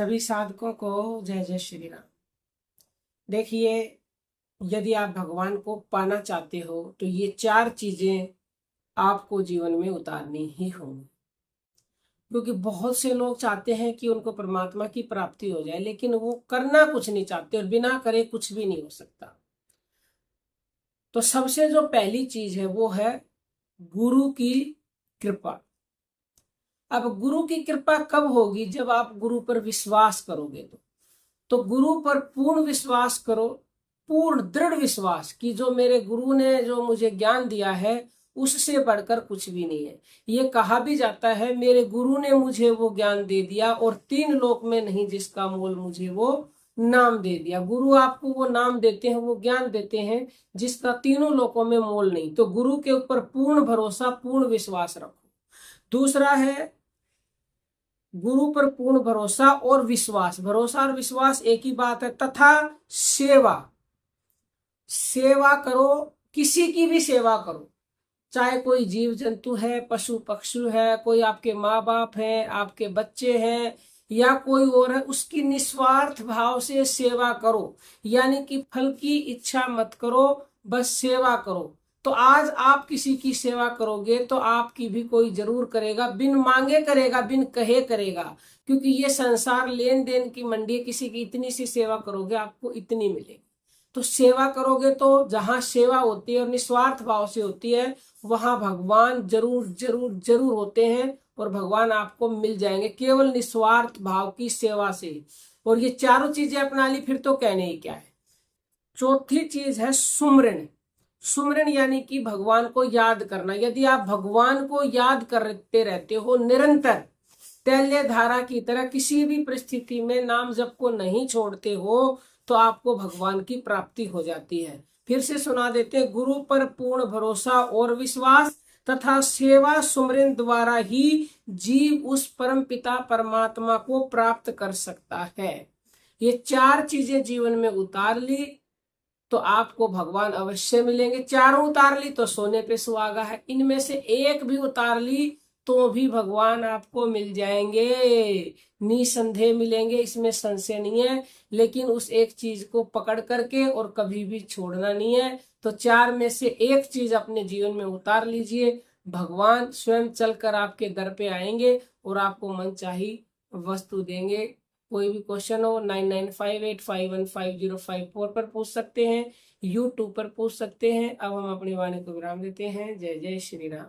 सभी साधकों को जय जय श्री राम। देखिए, यदि आप भगवान को पाना चाहते हो तो ये 4 चीजें आपको जीवन में उतारनी ही होंगी, क्योंकि बहुत से लोग चाहते हैं कि उनको परमात्मा की प्राप्ति हो जाए, लेकिन वो करना कुछ नहीं चाहते और बिना करे कुछ भी नहीं हो सकता। तो सबसे जो पहली चीज है वो है गुरु की कृपा। अब गुरु की कृपा कब होगी? जब आप गुरु पर विश्वास करोगे तो गुरु पर पूर्ण विश्वास करो, पूर्ण दृढ़ विश्वास कि जो मेरे गुरु ने जो मुझे ज्ञान दिया है उससे बढ़कर कुछ भी नहीं है। ये कहा भी जाता है, मेरे गुरु ने मुझे वो ज्ञान दे दिया और 3 लोक में नहीं जिसका मोल मुझे वो नाम दे दिया। गुरु आपको वो नाम देते हैं, वो ज्ञान देते हैं जिसका तीनों लोकों में मोल नहीं। तो गुरु के ऊपर पूर्ण भरोसा, पूर्ण विश्वास रखो। दूसरा है गुरु पर पूर्ण भरोसा और विश्वास। भरोसा और विश्वास एक ही बात है। तथा सेवा, सेवा करो, किसी की भी सेवा करो, चाहे कोई जीव जंतु है, पशु पक्षी है, कोई आपके माँ बाप है, आपके बच्चे हैं या कोई और है, उसकी निस्वार्थ भाव से सेवा करो। यानी कि फल की इच्छा मत करो, बस सेवा करो। तो आज आप किसी की सेवा करोगे तो आपकी भी कोई जरूर करेगा, बिन मांगे करेगा, बिन कहे करेगा, क्योंकि ये संसार लेन देन की मंडी है। किसी की इतनी सी सेवा करोगे आपको इतनी मिलेगी। तो सेवा करोगे तो जहां सेवा होती है और निस्वार्थ भाव से होती है वहां भगवान जरूर जरूर जरूर होते हैं और भगवान आपको मिल जाएंगे केवल निस्वार्थ भाव की सेवा से। और ये चारों चीजें अपना ली फिर तो कहने ही क्या है। चौथी चीज है सुमरन। सुमरन यानी कि भगवान को याद करना। यदि आप भगवान को याद करते रहते हो निरंतर, तैल्य धारा की तरह, किसी भी परिस्थिति में नाम जप को नहीं छोड़ते हो, तो आपको भगवान की प्राप्ति हो जाती है। फिर से सुना देते, गुरु पर पूर्ण भरोसा और विश्वास तथा सेवा सुमरन द्वारा ही जीव उस परम पिता परमात्मा को प्राप्त कर सकता है। ये 4 चीजें जीवन में उतार ली तो आपको भगवान अवश्य मिलेंगे। चारों उतार ली तो सोने पे सुहागा है। इनमें से एक भी उतार ली तो भी भगवान आपको मिल जाएंगे, निसंदेह मिलेंगे, इसमें संशय नहीं है। लेकिन उस एक चीज को पकड़ करके और कभी भी छोड़ना नहीं है। तो 4 में से एक चीज अपने जीवन में उतार लीजिए, भगवान स्वयं चलकर आपके दर पे आएंगे और आपको मनचाही वस्तु देंगे। कोई भी क्वेश्चन हो 9958515054 पर पूछ सकते हैं, YouTube पर पूछ सकते हैं। अब हम अपनी वाणी को विराम देते हैं। जय जय श्री राम।